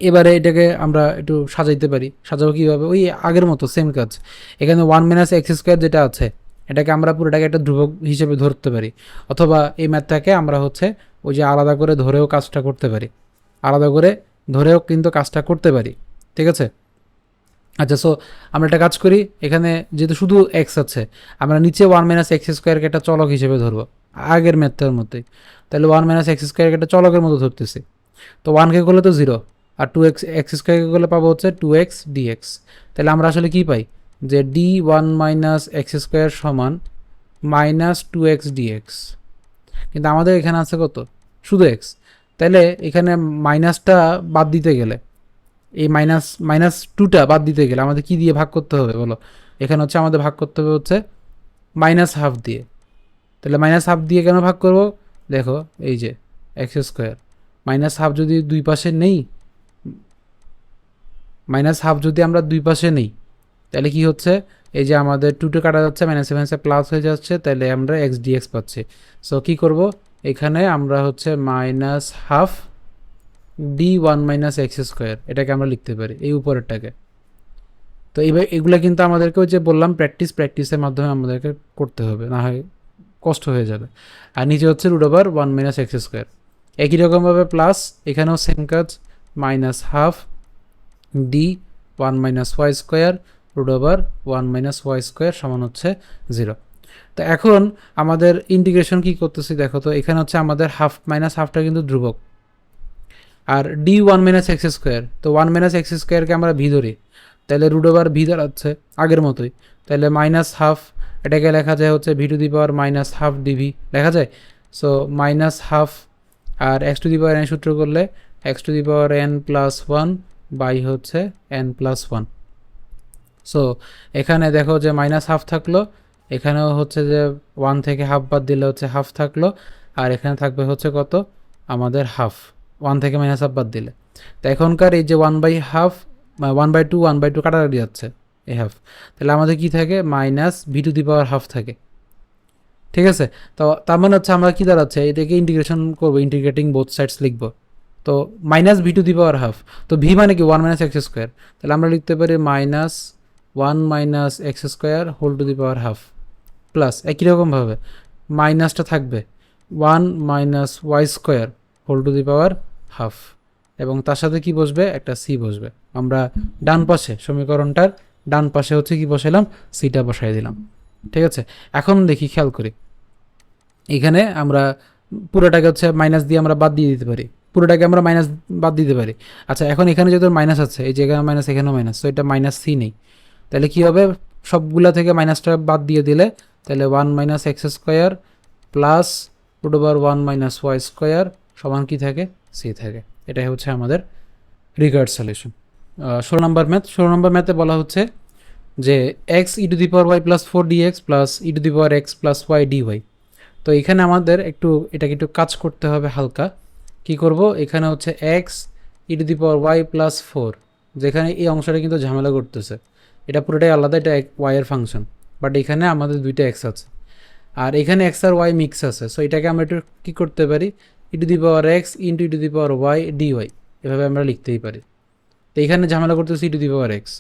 এবারে এটাকে আমরা একটু সাজাইতে পারি। সাজাবো কীভাবে, ওই আগের মতো সেম কাজ। এখানে ওয়ান মাইনাস এক্স স্কোয়ার যেটা আছে এটাকে আমরা পুরোটাকে একটা ধ্রুবক হিসেবে ধরতে পারি, অথবা এই ম্যাথটাকে আমরা হচ্ছে ওই যে আলাদা করে ধরেও কাজটা করতে পারি, আলাদা করে ধরেও কিন্তু কাজটা করতে পারি। ঠিক আছে, আচ্ছা সো আমরা একটা কাজ করি, এখানে যেহেতু শুধু এক্স আছে, আমরা নিচে ওয়ান মাইনাস এক্স স্কোয়ারকে একটা চলক হিসেবে ধরবো আগের ম্যাথটার মতোই। তাহলে ওয়ান মাইনাস এক্স স্কোয়ারকে একটা চলকের মতো ধরতেছি। তো ওয়ানকে করলে তো জিরো, আর টু এক্স এক্স স্কোয়ারকে করলে পাবো হচ্ছে টু এক্স ডিএক্স। তাহলে আমরা আসলে কী পাই, যে D one minus x square সমান মাইনাস টু এক্স ডিএক্স। কিন্তু আমাদের এখানে আছে কত, শুধু এক্স। তাহলে এখানে মাইনাসটা বাদ দিতে গেলে, এই মাইনাস মাইনাস টুটা বাদ দিতে গেলে আমাদের কি দিয়ে ভাগ করতে হবে বলো? এখানে হচ্ছে আমাদের ভাগ করতে হবে হচ্ছে মাইনাস হাফ দিয়ে। তাহলে মাইনাস হাফ দিয়ে কেন ভাগ করব, দেখো এই যে এক্স স্কোয়ার মাইনাস হাফ যদি দুই পাশে নেই, মাইনাস হাফ যদি আমরা দুই পাশে নেই, তাহলে কি হচ্ছে, এই যে আমাদের টুটে কাটা যাচ্ছে, মাইনাস মাইনাসে প্লাস হয়ে যাচ্ছে, তাহলে আমরা এক্স ডিএক্স পাচ্ছি। সো কী করব, এখানে আমরা হচ্ছে minus half d one minus x square এটাকে আমরা লিখতে পারি এই উপরেরটাকে। তো এইবার এগুলো কিন্তু আমাদেরকে ওই যে বললাম প্র্যাকটিসের মাধ্যমে আমাদেরকে করতে হবে, না হয় কষ্ট হয়ে যাবে। আর নিচে হচ্ছে root over one minus x square, একই রকমভাবে প্লাস এখানেও সেম কাজ, minus half d one minus y square root over one minus y square সমান হচ্ছে জিরো। তো এখন আমাদের ইন্টিগ্রেশন কী করতেছি দেখো তো, এখানে হচ্ছে আমাদের হাফ মাইনাস হাফটা কিন্তু ধ্রুবক, আর d one minus x square, তো ওয়ান মাইনাস এক্স স্কোয়ারকে আমরা ভি ধরি, তাহলে রুট ওভার ভি দাঁড়াচ্ছে আগের মতোই। তাহলে মাইনাস হাফ, এটাকে লেখা যায় হচ্ছে v to the power minus half dv লেখা যায়। সো মাইনাস হাফ, আর x to the power n সূত্র করলে x to the power n plus one by হচ্ছে এন প্লাস ওয়ান। সো এখানে দেখো যে মাইনাস হাফ থাকলো, এখানেও হচ্ছে যে ওয়ান থেকে হাফ বাদ দিলে হচ্ছে হাফ থাকলো, আর এখানে থাকবে হচ্ছে কত আমাদের হাফ, ওয়ান থেকে মাইনাস হাফ বাদ দিলে। তো এখনকার এই যে one by half, one by two কাটাকাটি যাচ্ছে এই হাফ, তাহলে আমাদের কি থাকে, minus v to the power half থাকে। ঠিক আছে, তো তার মানে হচ্ছে আমরা কী দাঁড়াচ্ছে, এটাকে ইন্টিগ্রেশন করবো, ইন্টিগ্রেটিং বোথ সাইডস লিখবো। তো minus v to the power half, তো ভি মানে কি ওয়ান মাইনাস এক্স স্কোয়ার, তাহলে আমরা লিখতে পারি minus one minus x square whole to the power half plus একই রকমভাবে মাইনাসটা থাকবে one minus y square whole to the power half, এবং তার সাথে কি বসবে, একটা সি বসবে। আমরা ডান পাশে সমীকরণটার ডান পাশে হচ্ছে কি বসাইলাম, সিটা বসাই দিলাম। ঠিক আছে, এখন দেখি খেয়াল করি, এখানে আমরা পুরোটাকে হচ্ছে মাইনাস দিয়ে আমরা বাদ দিয়ে দিতে পারি, পুরোটাকে আমরা মাইনাস বাদ দিতে পারি। আচ্ছা এখন এখানে যেহেতু মাইনাস আছে, এই জায়গায় মাইনাস এখানেও মাইনাস, তো এটা মাইনাস সি নেই, তাহলে কী হবে, সবগুলা থেকে মাইনাসটা বাদ দিয়ে দিলে তাহলে one minus x square plus root over one minus y square সমান কী থাকে, সি থাকে। এটাই হচ্ছে আমাদের রিগার্ড সলিউশন। 16 নম্বর ম্যাথে বলা হচ্ছে যে x e to the power y plus four dx plus e to the power x plus y dy. তো এখানে আমাদের এটাকে একটু কাজ করতে হবে হালকা। কি করব, এখানে হচ্ছে x e to the power y plus four, যেখানে এই অংশটা কিন্তু ঝামেলা করতেছে, এটা পুরোটাই আলাদা, এটা ওয়াই এর ফাংশন, বাট এখানে আমাদের দুইটা এক্স আছে, আর এখানে এক্স আর ওয়াই মিক্স আছে। সো এটাকে আমরা একটু কী করতে পারি, e to the power x into e to the power y dy, এভাবে আমরা লিখতেই পারি। তো এখানে ঝামেলা করতেছি e to the power x,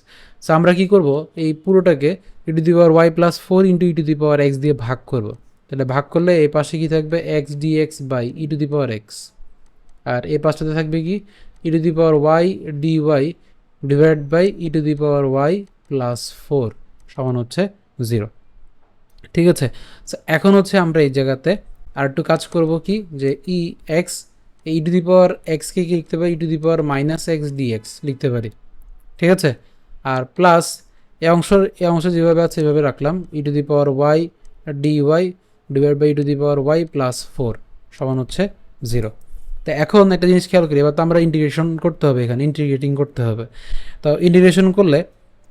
so আমরা কী করব, এই পুরোটাকে e to the power y plus four into e to the power x দিয়ে ভাগ করব। তাহলে ভাগ করলে এই পাশে কী থাকবে, x dx by e to the power x, আর এই পাশটাতে থাকবে কি, e to the power y dy divide by e to the power y plus four সমান হচ্ছে জিরো। ঠিক আছে, এখন হচ্ছে আমরা এই জায়গাতে আর একটু কাজ করব কি, যে ই এক্স ই টু দি পাওয়ার এক্সকে কি লিখতে পারি, e to the power minus x dx লিখতে পারি। ঠিক আছে, আর প্লাস এই অংশ যেভাবে আছে এভাবে রাখলাম, e to the power y dy divide by e to the power y plus four সমান হচ্ছে জিরো। তো এখন একটা জিনিস খেয়াল করি, এবার তো আমরা ইন্টিগ্রেশন করতে হবে, এখানে ইন্টিগ্রেটিং করতে হবে। তো ইন্টিগ্রেশন করলে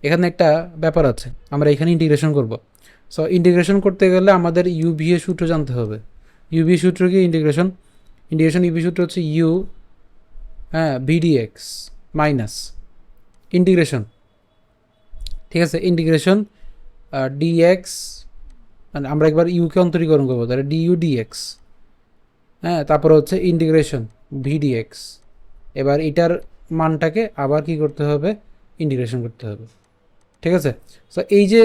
এখানে একটা ব্যাপার আছে, আমরা এখানে ইন্টিগ্রেশন করব। সো ইন্টিগ্রেশন করতে গেলে আমাদের ইউভি এর সূত্র জানতে হবে। ইউভি সূত্র কি, ইন্টিগ্রেশন ইউভি সূত্র হচ্ছে ইউ, হ্যাঁ, ভিডিএক্স মাইনাস ইন্টিগ্রেশন, ঠিক আছে, ইন্টিগ্রেশন ডিএক্স, মানে আমরা একবার ইউকে অন্তরীকরণ করবো, তাহলে ডিইউ ডিএক্স, হ্যাঁ, তারপরে হচ্ছে ইন্টিগ্রেশন ভিডিএক্স। এবার এটার মানটাকে আবার কি করতে হবে, ইন্টিগ্রেশন করতে হবে। ঠিক আছে, সো এই যে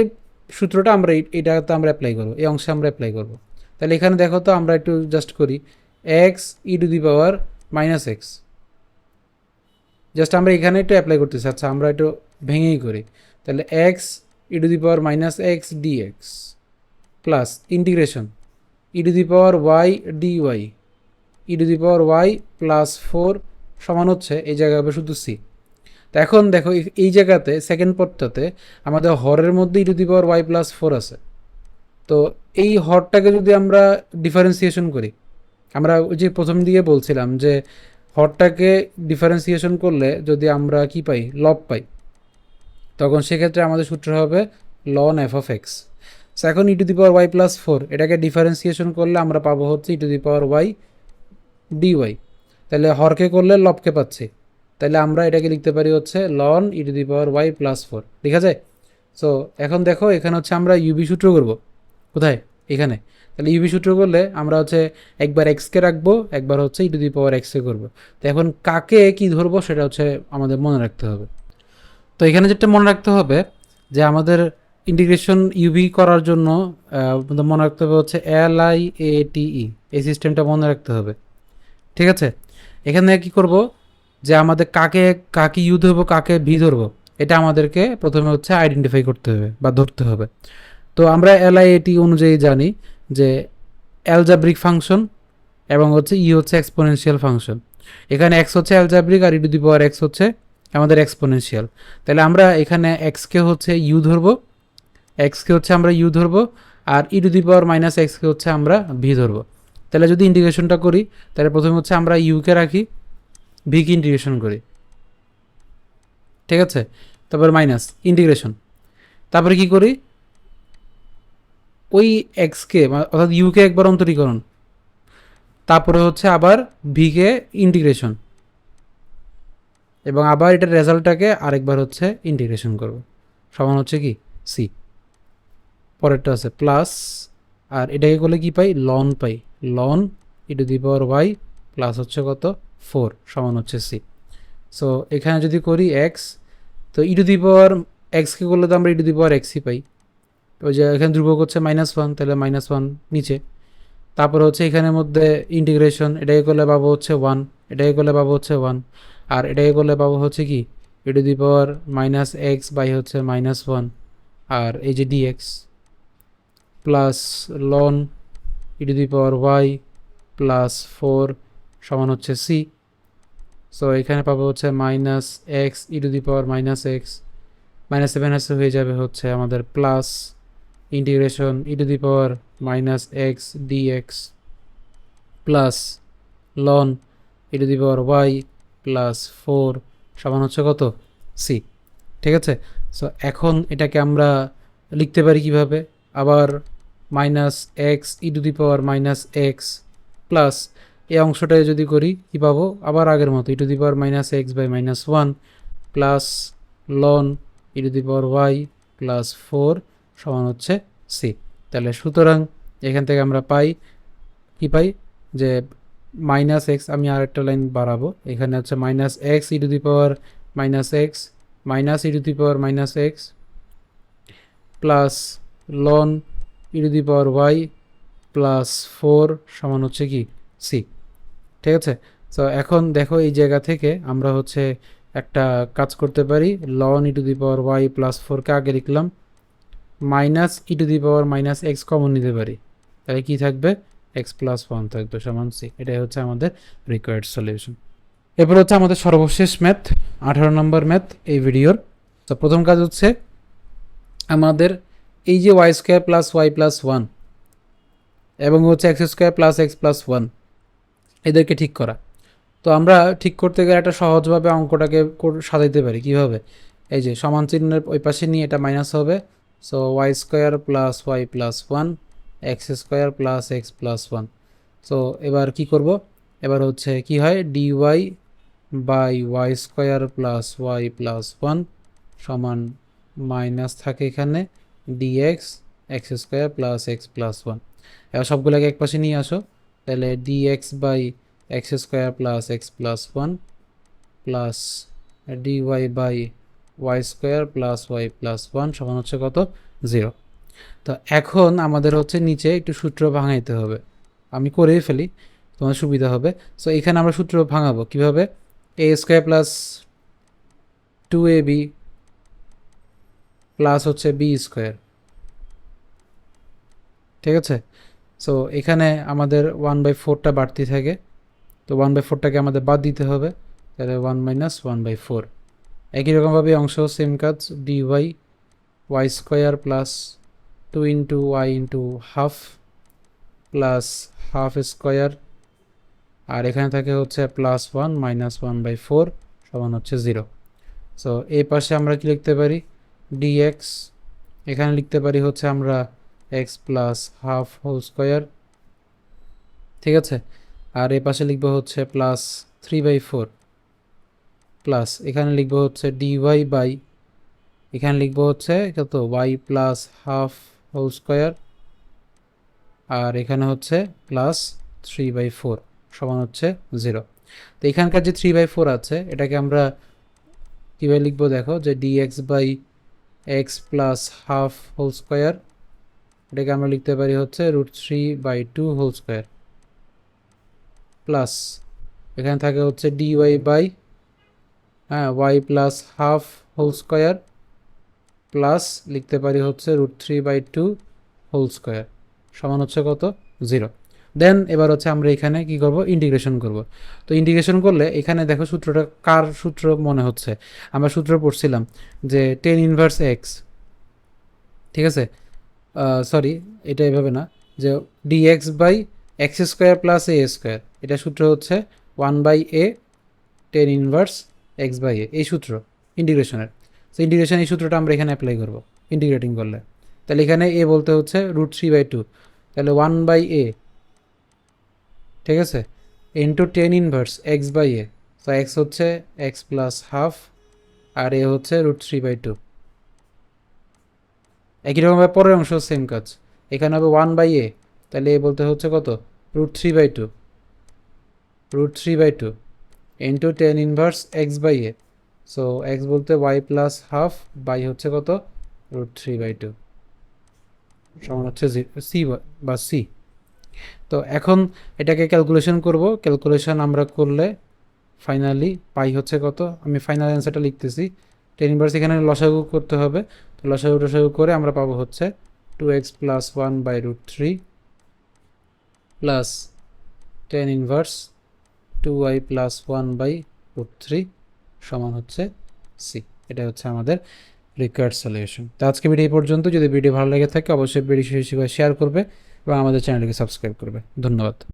সূত্রটা আমরা এটাতে আমরা অ্যাপ্লাই করবো, এই অংশে আমরা অ্যাপ্লাই করবো। তাহলে এখানে দেখো তো আমরা একটু জাস্ট করি x e to the power minus x, just আমরা এখানে একটু অ্যাপ্লাই করতেছি। আচ্ছা আমরা একটু ভেঙেই করি, তাহলে x e to the power minus x dx plus integration e to the power y d y e to the power y plus 4 সমান হচ্ছে এই জায়গায় হবে শুধু সি। তো এখন দেখো এই জায়গাতে সেকেন্ড পদটাতে আমাদের হরের মধ্যে e to the power y plus 4 আছে। তো এই হরটাকে যদি আমরা ডিফারেন্সিয়েশন করি, আমরা ওই যে প্রথম দিকে বলছিলাম যে হরটাকে ডিফারেন্সিয়েশন করলে যদি আমরা কি পাই, লব পাই, তখন সেক্ষেত্রে আমাদের সূত্র হবে loan f of x. So এখন e to the power y plus 4 এটাকে ডিফারেন্সিয়েশন করলে আমরা পাবো হচ্ছে e to the power y d y. তাহলে হরকে করলে লবকে পাচ্ছি, তাহলে আমরা এটাকে লিখতে পারি হচ্ছে লন e to the power y plus 4, ঠিক আছে। সো এখন দেখো এখানে হচ্ছে আমরা ইউবি সূত্র করব, কোথায়, এখানে। তাহলে ইউবি সূত্র করলে আমরা হচ্ছে একবার এক্সকে রাখবো, একবার হচ্ছে ই টু দি পাওয়ার এক্সকে করবো। তো এখন কাকে কি ধরবো সেটা হচ্ছে আমাদের মনে রাখতে হবে। তো এখানে যেটা মনে রাখতে হবে যে আমাদের ইন্টিগ্রেশন ইউবি করার জন্য আমাদের মনে রাখতে হবে হচ্ছে LIATE, এই সিস্টেমটা মনে রাখতে হবে, ঠিক আছে। এখানে কি করব যে আমাদের কাকে কাকে ইউ ধরবো কাকে ভি ধরবো এটা আমাদেরকে প্রথমে হচ্ছে আইডেন্টিফাই করতে হবে বা ধরতে হবে। তো আমরা LIAT অনুযায়ী জানি যে অ্যালজাব্রিক ফাংশন এবং হচ্ছে ই হচ্ছে এক্সপোনেনশিয়াল ফাংশন। এখানে এক্স হচ্ছে অ্যালজাব্রিক আর e to the power x হচ্ছে আমাদের এক্সপোনেনশিয়াল। তাহলে আমরা এখানে এক্সকে হচ্ছে ইউ ধরবো, এক্সকে হচ্ছে আমরা ইউ ধরবো, আর e to the power minus এক্সকে হচ্ছে আমরা ভি ধরবো। তাহলে যদি ইন্টিগ্রেশনটা করি তাহলে প্রথমে হচ্ছে আমরা ইউকে রাখি, ভিকে ইন্টিগ্রেশন করি, ঠিক আছে। তারপর মাইনাস ইন্টিগ্রেশন, তারপরে কি করি ওই এক্সকে অর্থাৎ ইউকে একবার অন্তরীকরণ, তারপরে হচ্ছে আবার ভিকে ইন্টিগ্রেশন, এবং আবার এটার রেজাল্টটাকে আরেকবার হচ্ছে ইন্টিগ্রেশন করব, সমান হচ্ছে কি সি। পরেরটা আছে প্লাস, আর এটাকে করলে কি পাই, লন পাই, ln e to the power y plus হচ্ছে কত 4 সমান হচ্ছে সি। সো এখানে যদি করি এক্স, তো ই টু দি পাওয়ার এক্সকে করলে তো আমরা ই টু দি পাওয়ার এক্সই পাই। ওই যে এখানে ধ্রুবক হচ্ছে -1, তাহলে -1 নিচে। তারপরে হচ্ছে এখানের মধ্যে ইন্টিগ্রেশন, এটাকে করলে পাবো হচ্ছে 1, এটাকে করলে পাবো হচ্ছে 1, আর এটাকে করলে পাবো হচ্ছে কি e to the power -x by হচ্ছে -1, আর এই যে dx plus loan e to the power y plus 4 সমান হচ্ছে সি। সো এখানে পাবো হচ্ছে -x e to the power -x, -7 হয়ে যাবে হচ্ছে আমাদের plus integration e to the power -x dx plus loan e to the power y plus 4 সমান হচ্ছে কত সি, ঠিক আছে। সো এখন এটাকে আমরা লিখতে পারি কিভাবে, আবার -x e to the power -x plus এই অংশটায় যদি করি কি পাবো, আবার আগের মতো e to the power -x by -1 plus loan e to the power y plus 4 সমান হচ্ছে সি। তাহলে সুতরাং এখান থেকে আমরা পাই কি পাই যে -x, আমি আরেকটা লাইন বাড়াবো, এখানে হচ্ছে -x e to the power -x minus e to the power -x plus loan e to the power y plus 4 সমান হচ্ছে কি সি, ঠিক আছে। সো এখন দেখো এই জায়গা থেকে আমরা হচ্ছে একটা কাজ করতে পারি, ln e to the power y plus 4কে আগে লিখলাম, minus e to the power -x common নিতে পারি, তাহলে কি থাকবে x প্লাস 1 থাকবে সমান সি। এটাই হচ্ছে আমাদের রিকোয়ার্ড সলিউশন। এরপর হচ্ছে আমাদের সর্বশেষ ম্যাথ, 18 নম্বর ম্যাথ এই ভিডিওর। তো প্রথম কাজ হচ্ছে আমাদের এই যে y square plus y plus 1 এবং হচ্ছে x square plus x plus 1 এদেরকে ঠিক করা। তো আমরা ঠিক করতে গেলে একটা সহজভাবে অঙ্কটাকে সাজাইতে পারি কীভাবে, এই যে সমান চিহ্নের ওই পাশে নিয়ে এটা মাইনাস হবে। So y square plus y plus 1 x square plus x plus 1। So এবার কি করব, এবার হচ্ছে কি হয় dy by y square plus y plus 1 সমান মাইনাস থাকে এখানে dx x square plus x plus 1। এবার সবগুলোকে এক পাশে নিয়ে আসো, তাহলে dx by x square plus x plus 1 plus dy by y square plus y plus 1 সমান হচ্ছে কত 0। তো এখন আমাদের হচ্ছে নিচে একটু সূত্র ভাঙাইতে হবে, আমি করেই ফেলি, তোমার সুবিধা হবে। সো এখানে আমরা সূত্র ভাঙাবো কিভাবে, এ স্কোয়ার প্লাস 2ab প্লাস হচ্ছে বি স্কোয়ার, ঠিক আছে। সো এখানে আমাদের 1/4টা বাড়তি থাকে, তো 1/4টাকে আমাদের বাদ দিতে হবে, তাহলে 1 মাইনাস 1/4। একই রকমভাবে অংশ সেম কাজ, dy y square plus 2 into y into half plus half square, আর এখানে থাকে হচ্ছে প্লাস 1 মাইনাস 1/4 সমান হচ্ছে 0। সো এই পাশে আমরা কি লিখতে পারি, dx, এখানে লিখতে পারি হচ্ছে আমরা x plus half whole square, ঠিক আছে। আর এই পাশে লিখবো হচ্ছে প্লাস 3/4 প্লাস এখানে লিখবো হচ্ছে dy বাই, এখানে লিখবো হচ্ছে কত y plus half whole square, আর এখানে হচ্ছে প্লাস 3/4 সমান হচ্ছে 0। তো এখানকার যে 3/4 আছে এটাকে আমরা কীভাবে লিখবো দেখো, যে dx by x plus half whole square, এটাকে আমরা লিখতে পারি হচ্ছে √3/2 হোল স্কোয়ার প্লাস এখানে থাকে হচ্ছে dy by y plus half whole square plus লিখতে পারি হচ্ছে √3/2 হোল স্কোয়ার সমান হচ্ছে কত, 0। দেন এবার হচ্ছে আমরা এখানে কি করব, ইন্টিগ্রেশন করব। তো ইন্টিগ্রেশন করলে এখানে দেখো সূত্রটা কার সূত্র মনে হচ্ছে, আমরা সূত্র পড়ছিলাম যে টেন ইনভার্স এক্স, ঠিক আছে। সরি, এটা এভাবে না, যে dx by x square plus a square, এটা সূত্র হচ্ছে 1/a tan inverse x by a, এই সূত্র ইন্টিগ্রেশনের। তো ইন্টিগ্রেশন এই সূত্রটা আমরা এখানে অ্যাপ্লাই করব ইন্টিগ্রেটিং করলে। তাহলে এখানে এ বলতে হচ্ছে √3/2, তাহলে 1/a, ঠিক আছে, into tan inverse x by a, তো এক্স হচ্ছে এক্স প্লাস হাফ আর এ হচ্ছে √3/2। একই রকমভাবে পরের অংশ সেম কাজ, এখানে হবে 1/a, তাহলে এ বলতে হচ্ছে কত, √3/2 into tan inverse x by a, so x বলতে ওয়াই প্লাস হাফ বাই হচ্ছে কত, √3/2 সমান হচ্ছে সি বা সি। তো এখন এটাকে ক্যালকুলেশন করব, ক্যালকুলেশন আমরা করলে ফাইনালি পাই হচ্ছে কত, আমি ফাইনাল অ্যান্সারটা লিখতেছি। টেন ইনভার্স এখানে লসাগু করতে হবে, তো লসাগু টসাগু করে আমরা পাবো হচ্ছে 2x plus 1/√3 plus ten inverse 2y plus 1/√3 সমান হচ্ছে সি। এটা হচ্ছে আমাদের রিকোয়ার্ড সলিউশন। তো আজকে ভিডিও এই পর্যন্ত। যদি ভিডিও ভালো লেগে থাকে অবশ্যই বেশি বেশি করে শেয়ার করবে এবং আমাদের চ্যানেলকে সাবস্ক্রাইব করবে। ধন্যবাদ।